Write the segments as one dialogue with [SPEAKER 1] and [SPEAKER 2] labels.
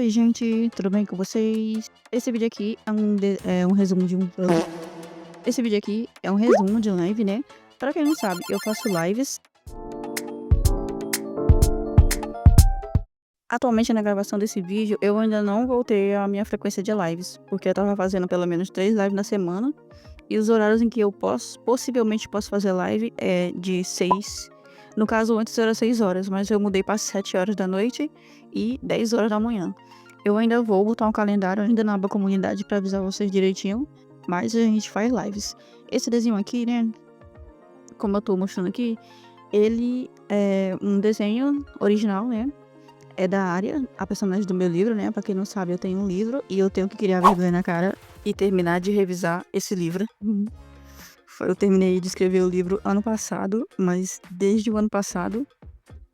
[SPEAKER 1] Oi, gente, tudo bem com vocês? Esse vídeo aqui é um resumo de um. Esse vídeo aqui é um resumo de live, né? Pra quem não sabe, eu faço lives. Atualmente, na gravação desse vídeo, eu ainda não voltei à minha frequência de lives, porque eu tava fazendo pelo menos 3 lives na semana. E os horários em que eu possivelmente posso fazer live é de 6. No caso, antes era 6 horas, mas eu mudei para 7 horas da noite e 10 horas da manhã. Eu ainda vou botar um calendário ainda na aba comunidade para avisar vocês direitinho, mas a gente faz lives. Esse desenho aqui, né, como eu tô mostrando aqui, ele é um desenho original, né? É da Arya, a personagem do meu livro, né? Pra quem não sabe, eu tenho um livro e eu tenho que criar vergonha na cara e terminar de revisar esse livro. Eu terminei de escrever o livro ano passado, mas desde o ano passado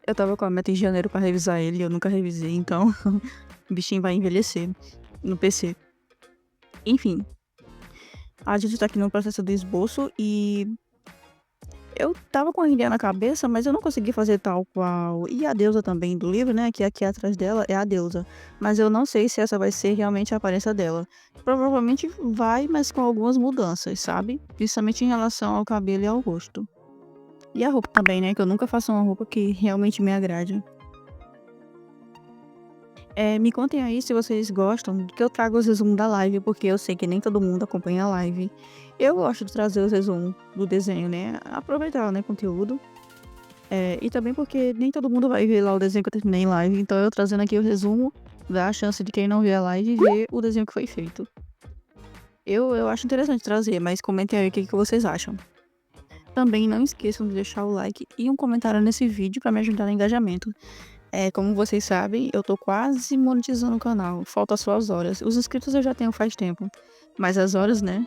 [SPEAKER 1] eu tava com a meta em janeiro pra revisar ele e eu nunca revisei, então o bichinho vai envelhecer no PC. Enfim, a gente tá aqui no processo do esboço e eu tava com a ideia na cabeça, mas eu não consegui fazer tal qual. E a deusa também do livro, né? Que aqui atrás dela é a deusa. Mas eu não sei se essa vai ser realmente a aparência dela. Provavelmente vai, mas com algumas mudanças, sabe? Principalmente em relação ao cabelo e ao rosto. E a roupa também, né? Que eu nunca faço uma roupa que realmente me agrade. Me contem aí se vocês gostam que eu trago os resumos da live, porque eu sei que nem todo mundo acompanha a live. Eu gosto de trazer os resumos do desenho, né? Aproveitar, né, conteúdo. E também porque nem todo mundo vai ver lá o desenho que eu terminei em live, então eu trazendo aqui o resumo dá a chance de quem não vê a live ver o desenho que foi feito. Eu acho interessante trazer, mas comentem aí o que vocês acham. Também não esqueçam de deixar o like e um comentário nesse vídeo para me ajudar no engajamento. Como vocês sabem, eu tô quase monetizando o canal, falta só as horas. Os inscritos eu já tenho faz tempo, mas as horas, né?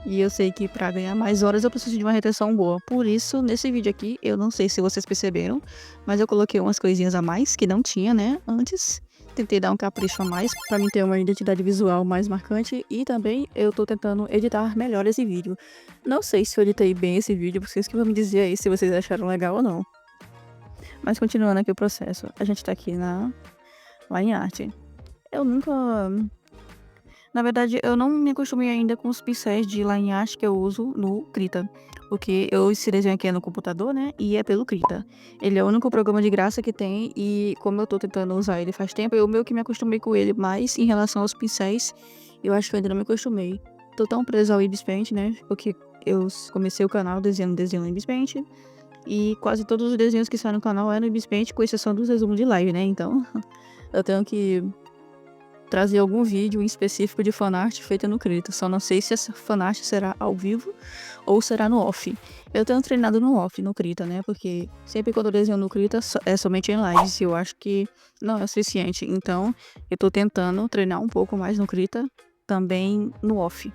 [SPEAKER 1] E eu sei que para ganhar mais horas eu preciso de uma retenção boa. Por isso, nesse vídeo aqui, eu não sei se vocês perceberam, mas eu coloquei umas coisinhas a mais que não tinha, né, antes. Tentei dar um capricho a mais para mim ter uma identidade visual mais marcante e também eu tô tentando editar melhor esse vídeo. Não sei se eu editei bem esse vídeo, vocês que vão me dizer aí se vocês acharam legal ou não. Mas continuando aqui o processo, a gente tá aqui na Line Art. Eu nunca Na verdade, eu não me acostumei ainda com os pincéis de line art que eu uso no Krita. Porque esse desenho aqui é no computador, né? E é pelo Krita. Ele é o único programa de graça que tem. E como eu tô tentando usar ele faz tempo, eu meio que me acostumei com ele. Mas em relação aos pincéis, eu acho que eu ainda não me acostumei. Tô tão presa ao Ibis Paint, né? Porque eu comecei o canal desenhando desenho no Ibis Paint. E quase todos os desenhos que saem no canal é no Ibis Paint, com exceção dos resumos de live, né? Então, eu tenho que trazer algum vídeo em específico de fanart feita no Krita. Só não sei se essa fanart será ao vivo ou será no off. Eu tenho treinado no off, no Krita, né? Porque sempre quando eu desenho no Krita é somente em lives e eu acho que não é o suficiente. Então, eu tô tentando treinar um pouco mais no Krita, também no off.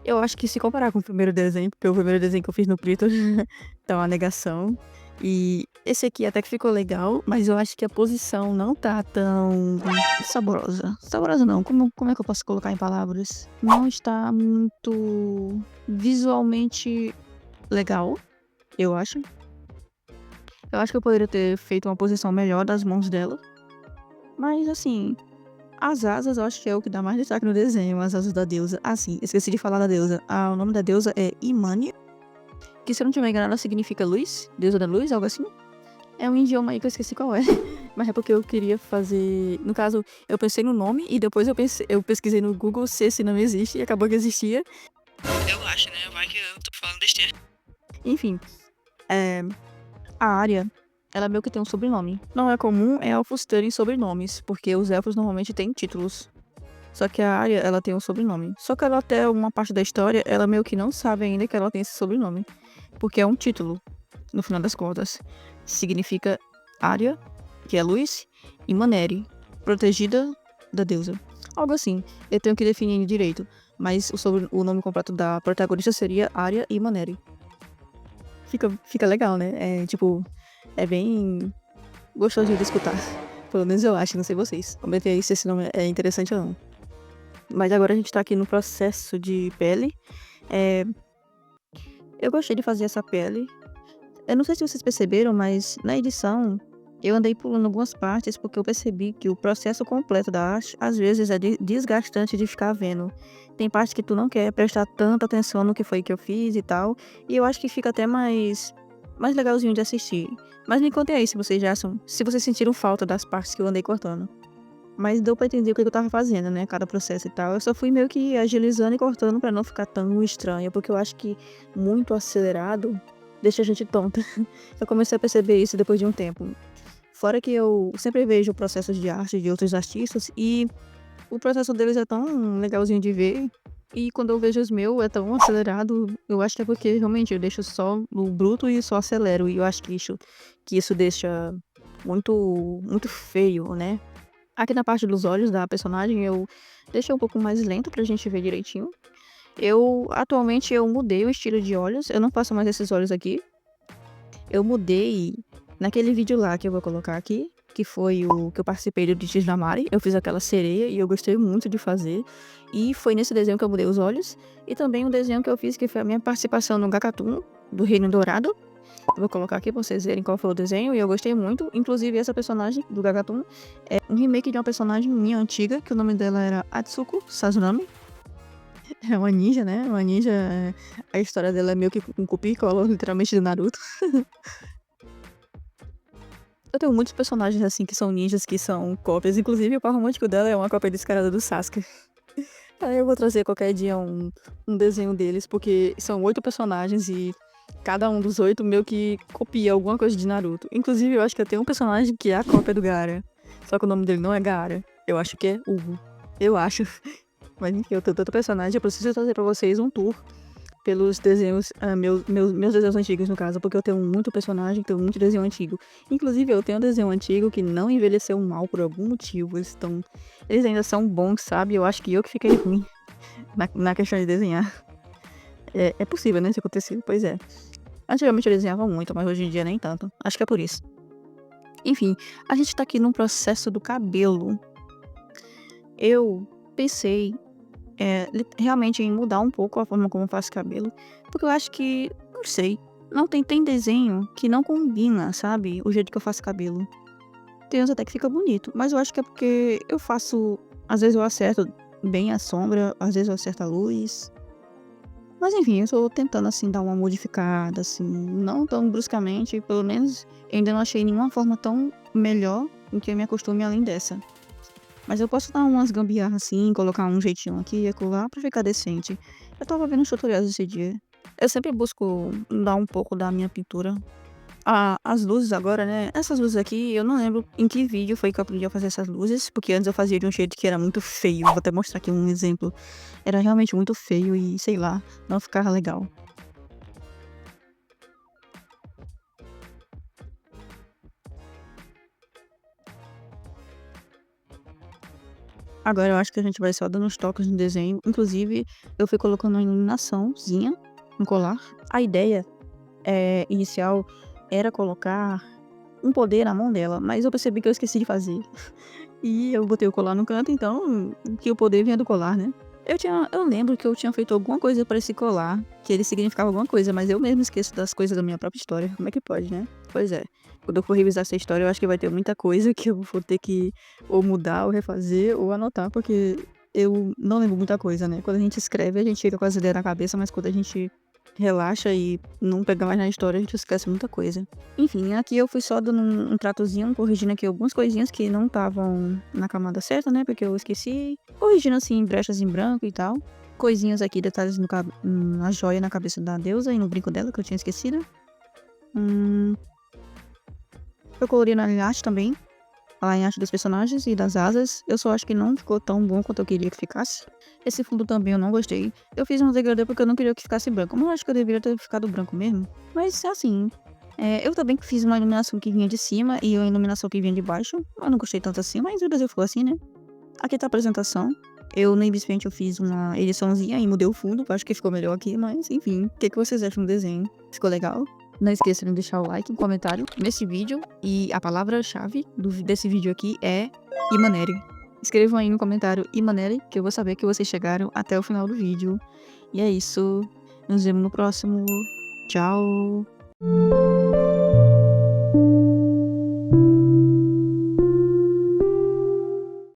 [SPEAKER 1] Eu acho que se comparar com o primeiro desenho, porque o primeiro desenho que eu fiz no Krita tá uma negação. E esse aqui até que ficou legal, mas eu acho que a posição não tá tão saborosa. Saborosa não, como é que eu posso colocar em palavras? Não está muito visualmente legal, eu acho. Eu acho que eu poderia ter feito uma posição melhor das mãos dela. Mas assim, as asas eu acho que é o que dá mais destaque no desenho, as asas da deusa. Ah, sim, esqueci de falar da deusa. O nome da deusa é Imani, que se eu não tiver enganado significa luz, deusa da luz, algo assim. É um idioma aí que eu esqueci qual é. Mas é porque eu queria fazer. No caso, eu pensei no nome e depois eu pesquisei no Google se esse nome existe e acabou que existia. Eu acho, né? Vai que eu tô falando besteira. Enfim, a Arya, ela meio que tem um sobrenome. Não é comum elfos terem sobrenomes, porque os elfos normalmente têm títulos. Só que a Arya, ela tem um sobrenome. Só que ela até uma parte da história, ela meio que não sabe ainda que ela tem esse sobrenome. Porque é um título, no final das contas. Significa Arya, que é luz, e Maneri, protegida da deusa. Algo assim. Eu tenho que definir direito. Mas o nome completo da protagonista seria Arya e Maneri. Fica legal, né? É bem gostoso de escutar. Pelo menos eu acho, não sei vocês. Comentem aí se esse nome é interessante ou não. Mas agora a gente tá aqui no processo de pele. Eu gostei de fazer essa pele. Eu não sei se vocês perceberam, mas na edição Eu andei pulando algumas partes porque eu percebi que o processo completo da arte, às vezes, é desgastante de ficar vendo. Tem parte que tu não quer prestar tanta atenção no que foi que eu fiz e tal, e eu acho que fica até mais legalzinho de assistir. Mas me contem aí se vocês sentiram falta das partes que eu andei cortando. Mas deu pra entender o que eu tava fazendo, né, cada processo e tal. Eu só fui meio que agilizando e cortando pra não ficar tão estranho, porque eu acho que muito acelerado deixa a gente tonta. Eu comecei a perceber isso depois de um tempo. Fora que eu sempre vejo processos de arte de outros artistas e o processo deles é tão legalzinho de ver. E quando eu vejo os meus é tão acelerado, eu acho que é porque realmente eu deixo só no bruto e só acelero. E eu acho que isso deixa muito feio, né? Aqui na parte dos olhos da personagem eu deixei um pouco mais lento pra gente ver direitinho. Atualmente eu mudei o estilo de olhos, eu não faço mais esses olhos aqui. Eu mudei naquele vídeo lá que eu vou colocar aqui, que foi o que eu participei do Dias da Mari. Eu fiz aquela sereia e eu gostei muito de fazer. E foi nesse desenho que eu mudei os olhos. E também um desenho que eu fiz que foi a minha participação no Gakatun, do Reino Dourado. Eu vou colocar aqui pra vocês verem qual foi o desenho e eu gostei muito. Inclusive, essa personagem do Gakatun é um remake de uma personagem minha antiga, que o nome dela era Atsuko Sazunami. É uma ninja, né? Uma ninja. A história dela é meio que um copia e cola, literalmente, do Naruto. Eu tenho muitos personagens assim que são ninjas, que são cópias. Inclusive, o par romântico dela é uma cópia descarada do Sasuke. Aí eu vou trazer qualquer dia um desenho deles, porque são 8 personagens e cada um dos 8 meio que copia alguma coisa de Naruto. Inclusive, eu acho que eu tenho um personagem que é a cópia do Gaara. Só que o nome dele não é Gaara. Eu acho que é Ugo. Eu acho. Mas enfim, eu tenho tanto personagem, eu preciso trazer pra vocês um tour pelos desenhos, meus desenhos antigos, no caso, porque eu tenho muito personagem, tenho muito desenho antigo. Inclusive, eu tenho um desenho antigo que não envelheceu mal por algum motivo. Eles ainda são bons, sabe? Eu acho que eu que fiquei ruim na questão de desenhar. É possível, né? Isso acontecer. Pois é. Antigamente eu desenhava muito, mas hoje em dia nem tanto. Acho que é por isso. Enfim, a gente tá aqui num processo do cabelo. Eu pensei realmente em mudar um pouco a forma como eu faço cabelo, porque eu acho que, não sei, não tem desenho que não combina, sabe? O jeito que eu faço cabelo. Tem uns até que fica bonito, mas eu acho que é porque eu faço, às vezes eu acerto bem a sombra, às vezes eu acerto a luz. Mas enfim, eu tô tentando assim dar uma modificada, assim, não tão bruscamente, pelo menos eu ainda não achei nenhuma forma tão melhor em que eu me acostume além dessa. Mas eu posso dar umas gambiarras assim, colocar um jeitinho aqui e acolá pra ficar decente. Eu tava vendo os tutoriais esse dia. Eu sempre busco dar um pouco da minha pintura. As luzes agora, né? Essas luzes aqui, eu não lembro em que vídeo foi que eu aprendi a fazer essas luzes, porque antes eu fazia de um jeito que era muito feio. Vou até mostrar aqui um exemplo. Era realmente muito feio e, sei lá, não ficava legal. Agora eu acho que a gente vai só dando os toques no desenho. Inclusive, eu fui colocando uma iluminaçãozinha no colar. A ideia inicial era colocar um poder na mão dela, mas eu percebi que eu esqueci de fazer. E eu botei o colar no canto, então que o poder vinha do colar, né? Eu lembro que eu tinha feito alguma coisa para esse colar, que ele significava alguma coisa, mas eu mesmo esqueço das coisas da minha própria história. Como é que pode, né? Pois é. Quando eu for revisar essa história, eu acho que vai ter muita coisa que eu vou ter que ou mudar, ou refazer, ou anotar, porque eu não lembro muita coisa, né? Quando a gente escreve, a gente fica com as ideias na cabeça, mas quando a gente relaxa e não pega mais na história, a gente esquece muita coisa. Enfim, aqui eu fui só dando um tratozinho, corrigindo aqui algumas coisinhas que não estavam na camada certa, né? Porque eu esqueci. Corrigindo assim, brechas em branco e tal. Coisinhas aqui, detalhes na joia na cabeça da deusa e no brinco dela, que eu tinha esquecido. Eu colori na linhagem também. A linhagem dos personagens e das asas. Eu só acho que não ficou tão bom quanto eu queria que ficasse. Esse fundo também eu não gostei. Eu fiz um degradê porque eu não queria que ficasse branco. Mas eu acho que eu deveria ter ficado branco mesmo. Mas assim, eu também fiz uma iluminação que vinha de cima e uma iluminação que vinha de baixo. Eu não gostei tanto assim, mas o desenho ficou assim, né? Aqui tá a apresentação. Eu, no Ibisfente, eu fiz uma ediçãozinha e mudei o fundo. Eu acho que ficou melhor aqui, mas enfim. O que vocês acham do desenho? Ficou legal? Não esqueça de deixar o like, um comentário nesse vídeo. E a palavra-chave desse vídeo aqui é Imanere. Escrevam aí no comentário Imanere, que eu vou saber que vocês chegaram até o final do vídeo. E é isso. Nos vemos no próximo. Tchau!